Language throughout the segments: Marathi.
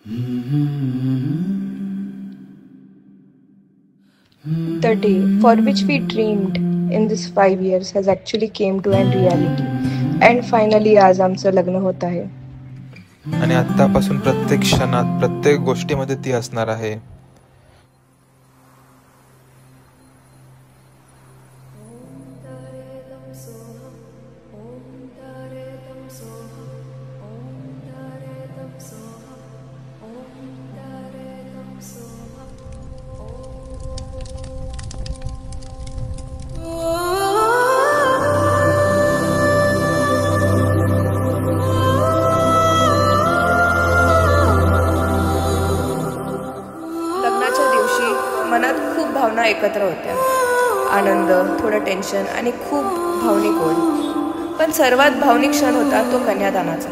The day for which we dreamed in this 5 years has actually came to an reality. And finally आज आमचं लग्न होत आहे. आणि आतापासून प्रत्येक क्षणात प्रत्येक गोष्टीमध्ये ती असणार आहे. मनात खूप भावना एकत्र होत्या. आनंद, थोडं टेन्शन आणि खूप भावनिक ओढ. पण सर्वात भावनिक क्षण होता तो कन्यादानाचा.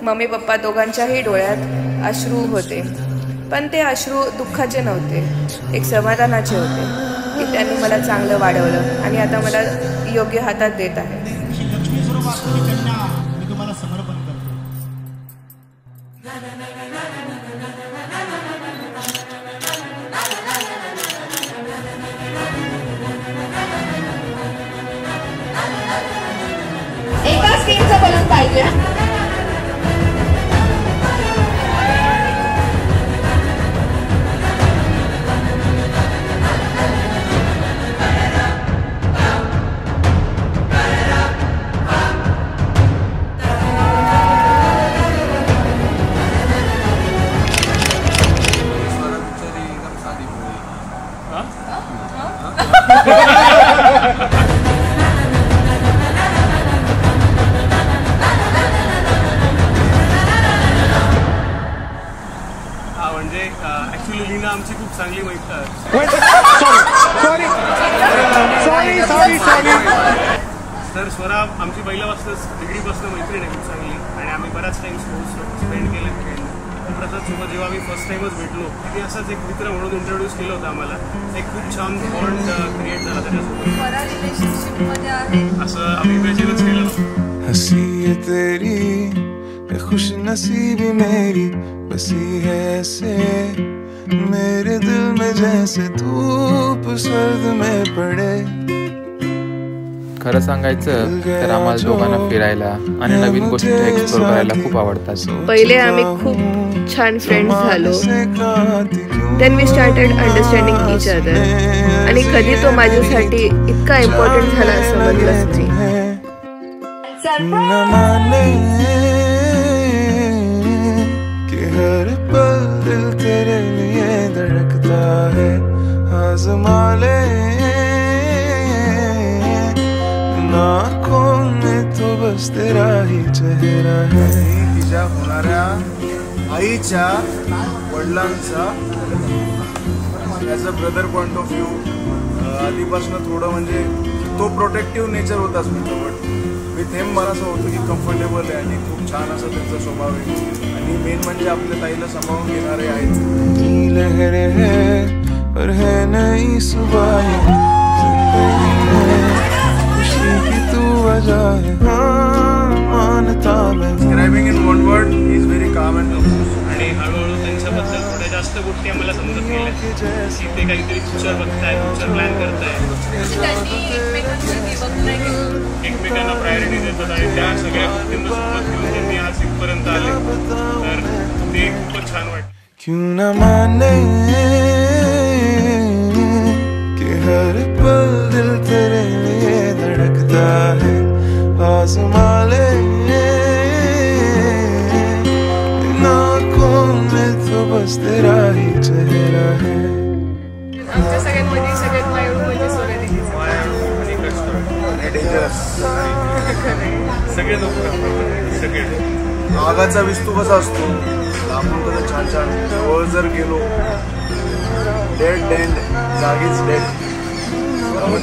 मम्मी पप्पा दोघांच्याही डोळ्यात अश्रू होते. पण ते अश्रू दुःखाचे नव्हते, एक समाधानाचे होते की त्यांनी मला चांगलं वाढवलं आणि आता मला योग्य हातात देत आहे. एका स्क्रीनचं बलून पाहिजे. म्हणजे ॲक्च्युली लीना आमची खूप चांगली मैत्रीण. तर स्वरा आमची पहिल्यापासूनच डिग्रीपासून मैत्रीण आहे, खूप चांगली. आणि आम्ही बराच टाइम स्पेंड केले खेळणं. प्रसादसोबत जेव्हा आम्ही फर्स्ट टाइमच भेटलो की असाच एक मित्र म्हणून इंट्रोड्यूस केलं होतं आम्हाला. एक खूप छान बॉन्ड क्रिएट झाला त्याच्यासोबत. असं आम्ही इमॅजिनच केलं. हसी तेरी खुश नसीबी मेरी बसी है ऐसे मेरे दिल में जैसे धूप सर्द में पड़े. खरं सांगायचं तर आम्हाला दोघांना फिरायला आणि नवीन गोष्टी एक्सप्लोर करायला खूप आवडतात. पहिले आम्ही खूप छान फ्रेंड्स झालो. Then we started understanding each other. आणि कधी तो माझ्यासाठी इतका इम्पॉर्टंट झाला समजलंच नाही. हर पल दिल तेरे लिए धड़कता है. आज़मा ले आँखों में तो बस तेरा ही चेहरा है. तिच्या होणाऱ्या आईच्या वडिलांचा as a brother point of view आधीपासून थोडं म्हणजे तो प्रोटेक्टिव्ह नेचर होताच मिळतो. बट विथ हेम मला असं होतं की कम्फर्टेबल आहे आणि खूप छान असं त्यांचा स्वभाव आहे. आणि मेन म्हणजे आपल्या ताईला सांभाळून घेणारे आहेत. लहरे है और है नई सुबह खुशी की तू वजह है. मानता मैं describing in one word is very काम अँड कंपोज. आणि हळूहळू त्यांच्याबद्दल थोड्या जास्त गोष्टी आम्हाला समजत गेल्या की ते काहीतरी फ्युचर बघताय, फ्युचर प्लॅन करताय, एकमेकांना प्रायोरिटी देतात. आणि त्या सगळ्या गोष्टींना सोबत घेऊन त्यांनी आज इथपर्यंत आले. तर ते खूपच छान वाटतं. क्यों न माने कि हर पल दिल तेरे लिए धड़कता है. आज़मा ले आँखों में तो बस तेरा ही चेहरा है. आमच्या सगळ्यांमध्ये सगळ्यात मायरूम म्हणजे सोन्या दिदीचं. सगळे लोक सगळे आगाचा विस्तू कसा असतो, लांबून कसं छान छान, जवळ जर गेलो डेड डेंड जागीच डेड.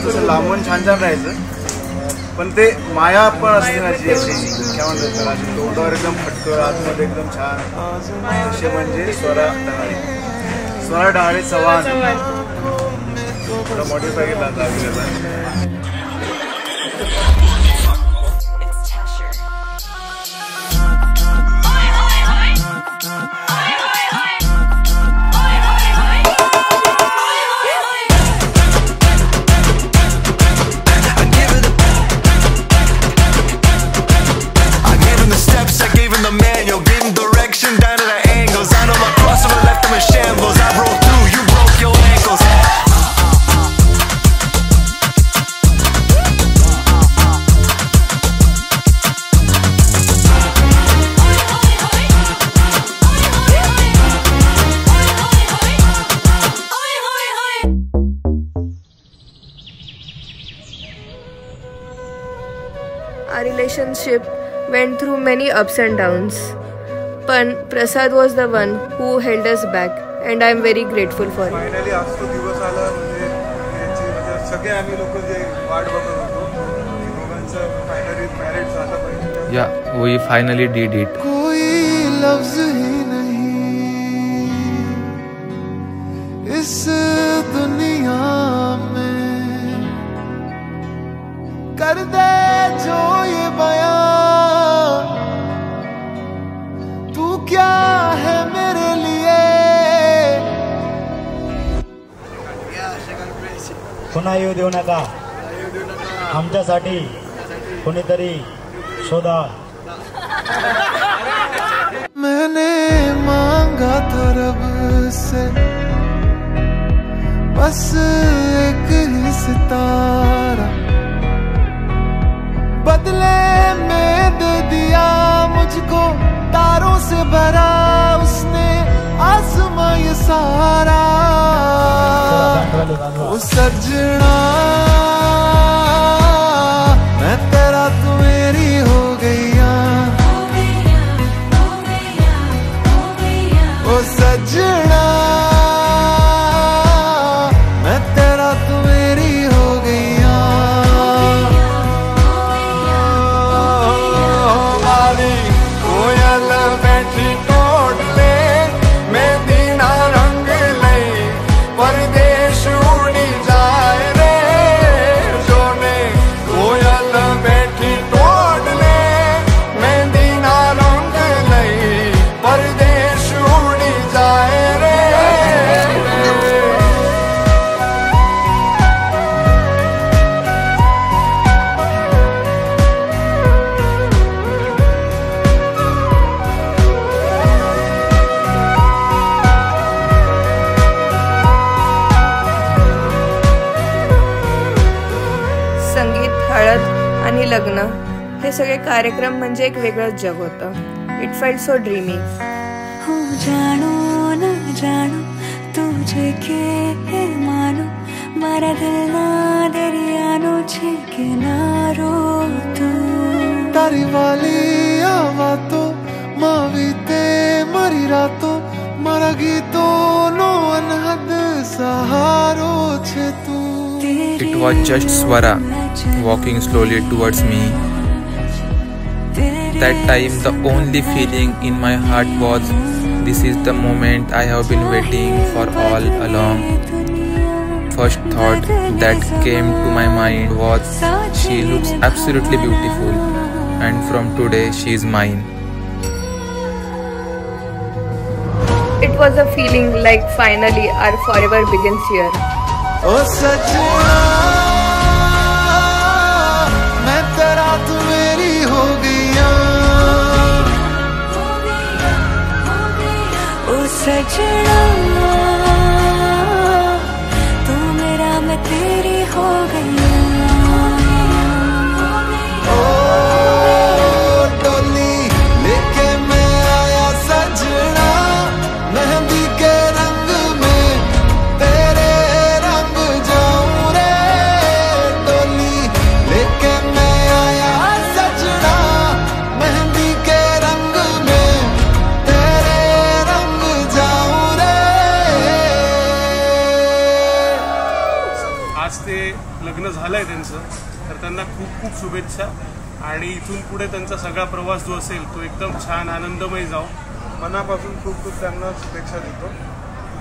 तसं लांबून छान छान राहायचं. पण ते माया पण असते ना जी अशी काय म्हणतात त्याला, अशी तोंडावर एकदम फटकळ, आतमध्ये एकदम छान. असे म्हणजे स्वरा डहाळे. स्वरा डहाळे चव्हाण. थोडं मॉडिफाय केला आता. relationship went through many ups and downs. But Prasad was the one who held us back, and I am very grateful for it. Finally आज तो दिवस आला. म्हणजे सगळे आम्ही लोक जे वाट बघत होतो दोघांचं फायनली मॅरेज झालं पाहिजे. Yeah, we finally did it. कोई लफ्ज ही नहीं इस दुनिया में कर दे जो ये बयां, तू क्या है मेरे लिए. पुन्हा येऊ देऊ नका. आमच्यासाठी कोणीतरी शोधा. मैंने मांगा था रब से बस एक ही सितारा, बदले में दे दिया मुझको तारों से भरा उसने आसमां ये सारा. वो सजना मैं तेरा तू मेरी हो गईया. ओ सजना मैं तेरा तू मेरी हो गईया. कोयल बैठी टोट ले मैं दीना रंग लई परदेश उड़ी जाए रे जोने. कोयल बैठी टोट ले मैं दीना रंग लई परदेश उड़ी जाए रे. संगीत, हळद आणि लग्न हे सगळे कार्यक्रम म्हणजे एक वेगळंच जग होतं. It felt so dreamy. हो जानो न जानो तुझे के मानो मारा दिल ना दरियानो छे के नारो तू. तारी वाली आवातो मावीते मरी रातो मारा गीतो नो अनहद सहारो छे तू. It was just Swara walking slowly towards me. That time the only feeling in my heart was, this is the moment I have been waiting for all along. First thought that came to my mind was, she looks absolutely beautiful and from today she is mine. It was a feeling like finally our forever begins here. ओ सजना मैं तेरा तू मेरी हो गईया. ओ सजना तू मेरा मैं तेरी हो गई. ओ डोली लेके मैं आया सजना मेहंदी के रंग में तेरे रंग जाऊं रे. डोली लेके मैं आया सजना मेहंदी के रंग में तेरे रंग जाऊं रे. आज ते लग्न झालंय त्यांचं, तर त्यांना खूप खूप शुभेच्छा. आणि इथून पुढे त्यांचा सगळा प्रवास जो असेल तो एकदम छान आनंदमय जाओ. मनापासून खूप खूप त्यांना शुभेच्छा देतो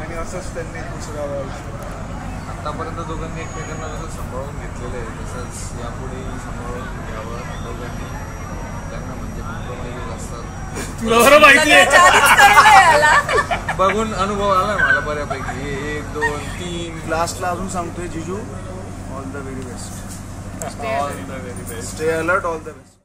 आणि असंच त्यांनी पुढचं गावं आयुष्य. आतापर्यंत दोघांनी एकमेकांना जसं सांभाळून घेतलेलं आहे तसंच यापुढेही सांभाळून घ्यावं दोघांनी. त्यांना म्हणजे कॉम्प्रोमाइज असतात. तुला बरं माहिती आहे. बघून अनुभव आला मला बऱ्यापैकी. 1 2 3 लास्टला अजून सांगतोय जिजू, all the very best. All the very best. Stay alert, all the best.